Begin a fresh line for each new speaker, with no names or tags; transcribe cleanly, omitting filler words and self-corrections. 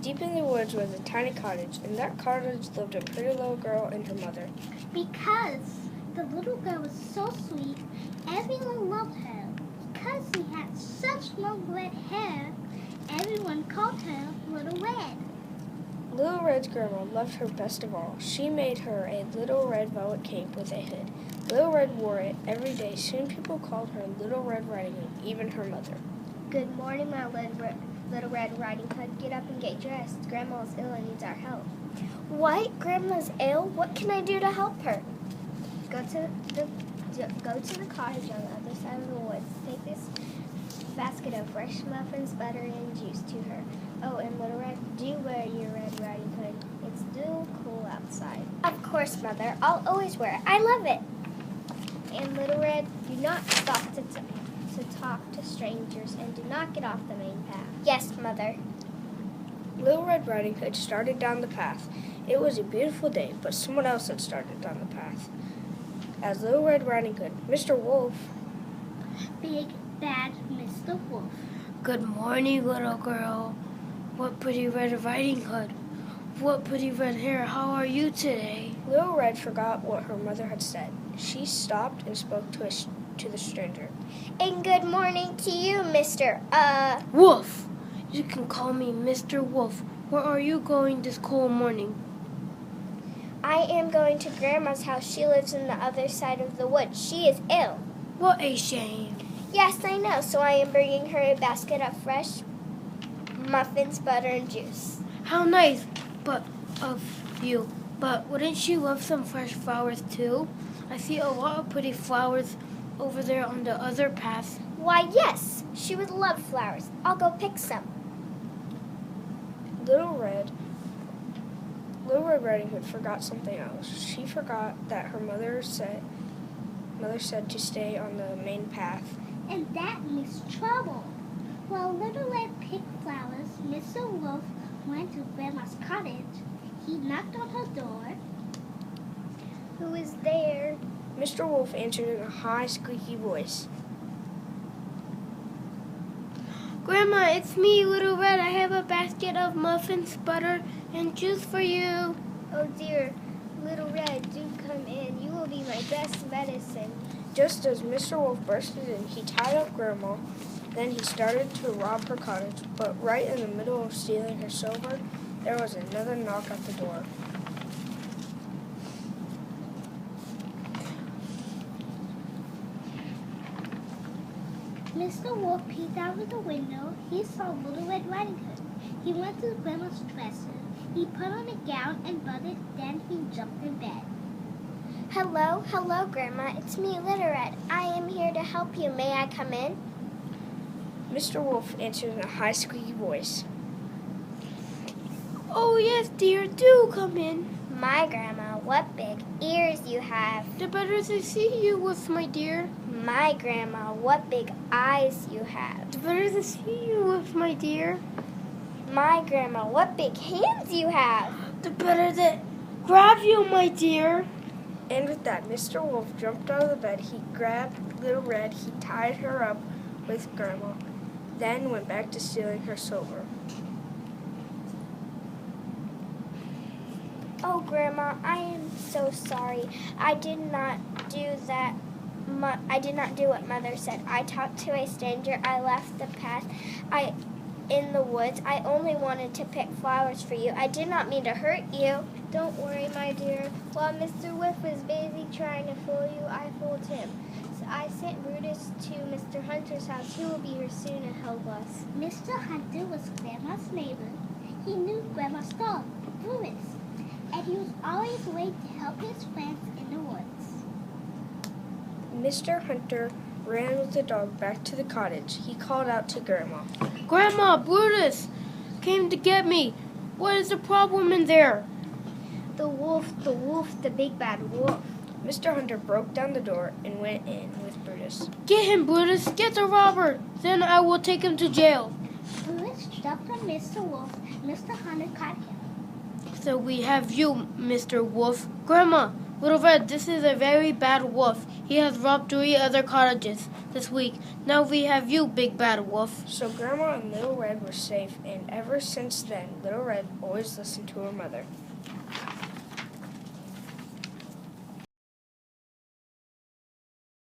Deep in the woods was a tiny cottage. In that cottage lived a pretty little girl and her mother.
Because the little girl was so sweet, everyone loved her. Because she had such long red hair, everyone called her Little Red.
Little Red's grandma loved her best of all. She made her a little red velvet cape with a hood. Little Red wore it every day. Soon people called her Little Red Riding Hood, even her mother.
Good morning, my Little Red Riding Hood. Get up and get dressed. Grandma is ill and needs our help. What? Grandma's ill? What can I do to help her? Go to the cottage on the other side of the woods. Take this basket of fresh muffins, butter, and juice to her. Oh, and Little Red, do wear your Red Riding Hood. It's still cool outside. Of course, Mother. I'll always wear it. I love it. And Little Red, do not stop to talk to strangers and do not get off the main path. Yes, Mother.
Little Red Riding Hood started down the path. It was a beautiful day, but someone else had started down the path. As Little Red Riding Hood, Mr. Wolf.
Big bad Mr. Wolf.
Good morning, little girl. What pretty red riding hood. What pretty red hair. How are you today?
Little Red forgot what her mother had said. She stopped and spoke to the stranger.
And good morning to you, Mr.
Wolf. You can call me Mr. Wolf. Where are you going this cold morning?
I am going to Grandma's house. She lives on the other side of the woods. She is ill.
What a shame.
Yes, I know. So I am bringing her a basket of fresh muffins, butter, and juice.
How nice of you. But wouldn't she love some fresh flowers too? I see a lot of pretty flowers over there on the other path.
Why, yes. She would love flowers. I'll go pick some.
Little Red Riding Hood forgot something else. She forgot that her mother said to stay on the main path.
And that means trouble. While Little Red picked flowers, Mr. Wolf went to Grandma's cottage. He knocked on her door.
Who is there?
Mr. Wolf answered in a high, squeaky voice.
Grandma, it's me, Little Red. I have a basket of muffins, butter, and juice for you.
Oh dear, Little Red, do come in. You will be my best medicine.
Just as Mr. Wolf bursted in, he tied up Grandma. Then he started to rob her cottage, but right in the middle of stealing her silver, there was another knock at the door.
Mr. Wolf peeked out of the window. He saw Little Red Riding Hood. He went to Grandma's dresser. He put on a gown and buttoned, then he jumped in bed.
Hello, Grandma. It's me, Little Red. I am here to help you. May I come in?
Mr. Wolf answered in a high, squeaky voice.
Oh, yes, dear. Do come in.
My Grandma, what big ears you have.
The better to see you with, my dear.
My Grandma, what big eyes you have.
The better to see you with, my dear.
My Grandma, what big hands you have.
The better to grab you, my dear.
And with that, Mr. Wolf jumped out of the bed. He grabbed Little Red. He tied her up with Grandma, then went back to stealing her silver.
Oh, Grandma, I am so sorry. I did not do that. I did not do what Mother said. I talked to a stranger. I left the path in the woods. I only wanted to pick flowers for you. I did not mean to hurt you. Don't worry, my dear. While Mr. Wolf was busy trying to fool you, I fooled him. So I sent Brutus to Mr. Hunter's house. He will be here soon and help us.
Mr. Hunter was Grandma's neighbor. He knew Grandma's dog, Brutus, and he was always ready to help his friends in the woods.
Mr. Hunter ran with the dog back to the cottage. He called out to Grandma.
Grandma, Brutus came to get me. What is the problem in there?
The wolf, the big bad wolf.
Mr. Hunter broke down the door and went in with Brutus.
Get him, Brutus. Get the robber. Then I will take him to jail.
Brutus jumped on Mr. Wolf. Mr. Hunter caught him.
So we have you, Mr. Wolf. Grandma, Little Red, this is a very bad wolf. He has robbed 3 other cottages this week. Now we have you, Big Bad Wolf.
So Grandma and Little Red were safe, and ever since then, Little Red always listened to her mother.